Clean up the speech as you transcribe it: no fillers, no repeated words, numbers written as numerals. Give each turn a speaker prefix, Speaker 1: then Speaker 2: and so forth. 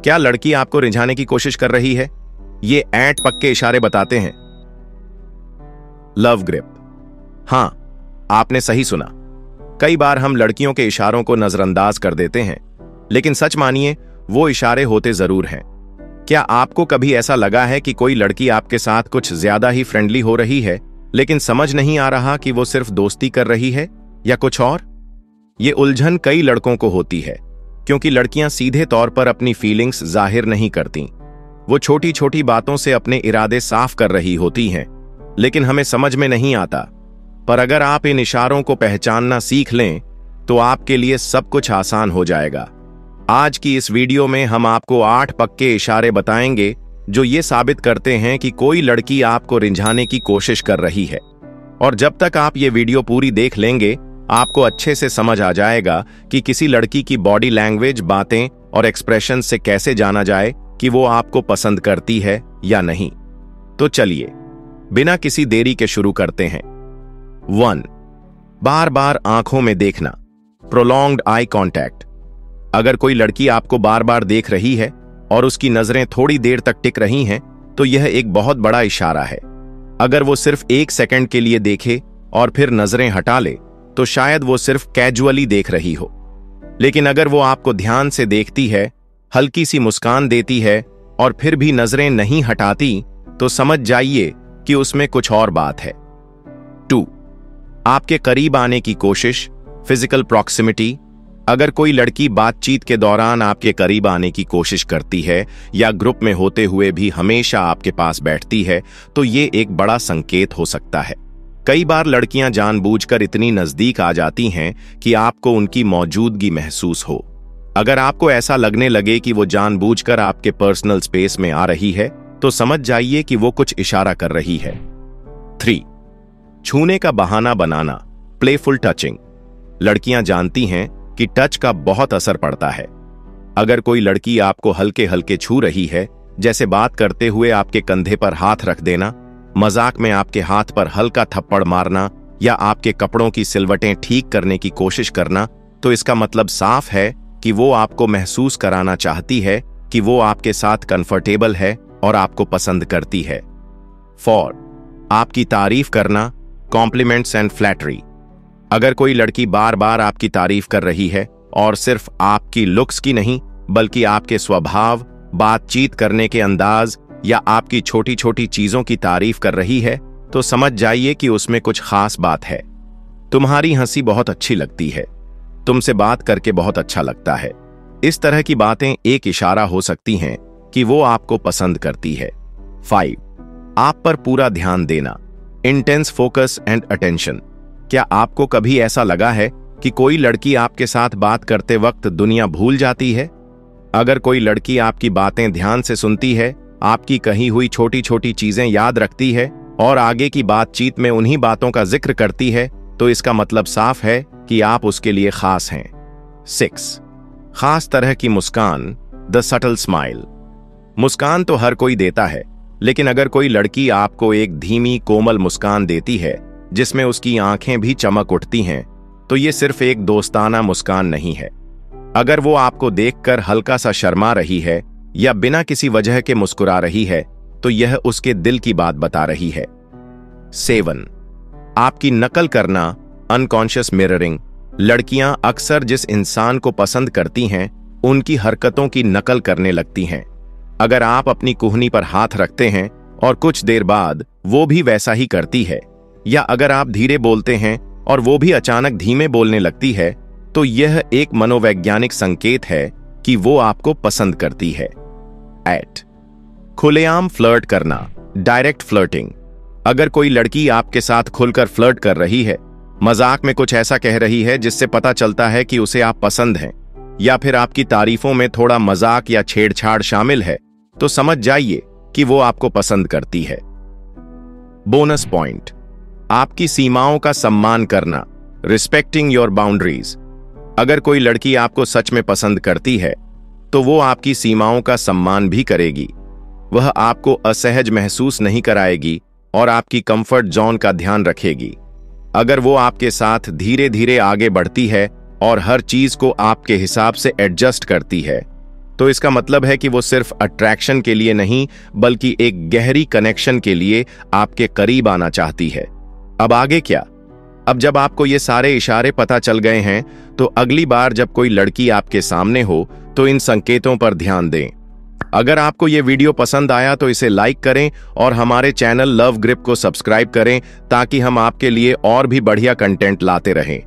Speaker 1: क्या लड़की आपको रिझाने की कोशिश कर रही है? ये ऐंठ पक्के इशारे बताते हैं। Love grip. हां, आपने सही सुना। कई बार हम लड़कियों के इशारों को नजरअंदाज कर देते हैं, लेकिन सच मानिए वो इशारे होते जरूर हैं। क्या आपको कभी ऐसा लगा है कि कोई लड़की आपके साथ कुछ ज्यादा ही फ्रेंडली हो रही है, लेकिन समझ नहीं आ रहा कि वो सिर्फ दोस्ती कर रही है या कुछ और? ये उलझन कई लड़कों को होती है, क्योंकि लड़कियां सीधे तौर पर अपनी फीलिंग्स जाहिर नहीं करती। वो छोटी छोटी बातों से अपने इरादे साफ कर रही होती हैं, लेकिन हमें समझ में नहीं आता। पर अगर आप इन इशारों को पहचानना सीख लें, तो आपके लिए सब कुछ आसान हो जाएगा। आज की इस वीडियो में हम आपको 8 पक्के इशारे बताएंगे जो ये साबित करते हैं कि कोई लड़की आपको रिझाने की कोशिश कर रही है। और जब तक आप ये वीडियो पूरी देख लेंगे, आपको अच्छे से समझ आ जाएगा कि किसी लड़की की बॉडी लैंग्वेज, बातें और एक्सप्रेशन से कैसे जाना जाए कि वो आपको पसंद करती है या नहीं। तो चलिए बिना किसी देरी के शुरू करते हैं। 1. बार बार आंखों में देखना, प्रोलॉन्ग्ड आई कॉन्टैक्ट। अगर कोई लड़की आपको बार बार देख रही है और उसकी नजरें थोड़ी देर तक टिक रही हैं, तो यह एक बहुत बड़ा इशारा है। अगर वो सिर्फ 1 सेकंड के लिए देखे और फिर नजरें हटा ले, तो शायद वो सिर्फ कैजुअली देख रही हो। लेकिन अगर वो आपको ध्यान से देखती है, हल्की सी मुस्कान देती है और फिर भी नजरें नहीं हटाती, तो समझ जाइए कि उसमें कुछ और बात है। 2. आपके करीब आने की कोशिश, फिजिकल प्रॉक्सिमिटी। अगर कोई लड़की बातचीत के दौरान आपके करीब आने की कोशिश करती है या ग्रुप में होते हुए भी हमेशा आपके पास बैठती है, तो ये एक बड़ा संकेत हो सकता है। कई बार लड़कियां जानबूझकर इतनी नजदीक आ जाती हैं कि आपको उनकी मौजूदगी महसूस हो। अगर आपको ऐसा लगने लगे कि वो जानबूझकर आपके पर्सनल स्पेस में आ रही है, तो समझ जाइए कि वो कुछ इशारा कर रही है। 3. छूने का बहाना बनाना, प्लेफुल टचिंग। लड़कियां जानती हैं कि टच का बहुत असर पड़ता है। अगर कोई लड़की आपको हल्के हल्के छू रही है, जैसे बात करते हुए आपके कंधे पर हाथ रख देना, मजाक में आपके हाथ पर हल्का थप्पड़ मारना या आपके कपड़ों की सिलवटें ठीक करने की कोशिश करना, तो इसका मतलब साफ है कि वो आपको महसूस कराना चाहती है कि वो आपके साथ कंफर्टेबल है और आपको पसंद करती है। 4. आपकी तारीफ करना, कॉम्प्लीमेंट्स एंड फ्लैटरी। अगर कोई लड़की बार बार आपकी तारीफ कर रही है और सिर्फ आपकी लुक्स की नहीं, बल्कि आपके स्वभाव, बातचीत करने के अंदाज या आपकी छोटी छोटी चीजों की तारीफ कर रही है, तो समझ जाइए कि उसमें कुछ खास बात है। तुम्हारी हंसी बहुत अच्छी लगती है, तुमसे बात करके बहुत अच्छा लगता है। इस तरह की बातें एक इशारा हो सकती हैं कि वो आपको पसंद करती है। 5. आप पर पूरा ध्यान देना, इंटेंस फोकस एंड अटेंशन। क्या आपको कभी ऐसा लगा है कि कोई लड़की आपके साथ बात करते वक्त दुनिया भूल जाती है? अगर कोई लड़की आपकी बातें ध्यान से सुनती है, आपकी कही हुई छोटी छोटी चीजें याद रखती है और आगे की बातचीत में उन्हीं बातों का जिक्र करती है, तो इसका मतलब साफ है कि आप उसके लिए खास हैं। 6. खास तरह की मुस्कान, द सटल स्माइल। मुस्कान तो हर कोई देता है, लेकिन अगर कोई लड़की आपको एक धीमी कोमल मुस्कान देती है जिसमें उसकी आंखें भी चमक उठती हैं, तो ये सिर्फ एक दोस्ताना मुस्कान नहीं है। अगर वो आपको देखकर हल्का सा शर्मा रही है या बिना किसी वजह के मुस्कुरा रही है, तो यह उसके दिल की बात बता रही है। 7. आपकी नकल करना, अनकॉन्शियस मिररिंग। लड़कियां अक्सर जिस इंसान को पसंद करती हैं, उनकी हरकतों की नकल करने लगती हैं। अगर आप अपनी कुहनी पर हाथ रखते हैं और कुछ देर बाद वो भी वैसा ही करती है, या अगर आप धीरे बोलते हैं और वो भी अचानक धीमे बोलने लगती है, तो यह एक मनोवैज्ञानिक संकेत है कि वो आपको पसंद करती है। 8. खुलेआम फ्लर्ट करना, डायरेक्ट फ्लर्टिंग। अगर कोई लड़की आपके साथ खुलकर फ्लर्ट कर रही है, मजाक में कुछ ऐसा कह रही है जिससे पता चलता है कि उसे आप पसंद हैं, या फिर आपकी तारीफों में थोड़ा मजाक या छेड़छाड़ शामिल है, तो समझ जाइए कि वो आपको पसंद करती है। बोनस पॉइंट, आपकी सीमाओं का सम्मान करना, रिस्पेक्टिंग योर बाउंड्रीज। अगर कोई लड़की आपको सच में पसंद करती है, तो वो आपकी सीमाओं का सम्मान भी करेगी। वह आपको असहज महसूस नहीं कराएगी और आपकी कंफर्ट जोन का ध्यान रखेगी। अगर वो आपके साथ धीरे धीरे आगे बढ़ती है और हर चीज को आपके हिसाब से एडजस्ट करती है, तो इसका मतलब है कि वो सिर्फ अट्रैक्शन के लिए नहीं बल्कि एक गहरी कनेक्शन के लिए आपके करीब आना चाहती है। अब आगे क्या? अब जब आपको ये सारे इशारे पता चल गए हैं तो अगली बार जब कोई लड़की आपके सामने हो तो इन संकेतों पर ध्यान दें। अगर आपको ये वीडियो पसंद आया तो इसे लाइक करें और हमारे चैनल लव ग्रिप को सब्सक्राइब करें ताकि हम आपके लिए और भी बढ़िया कंटेंट लाते रहें।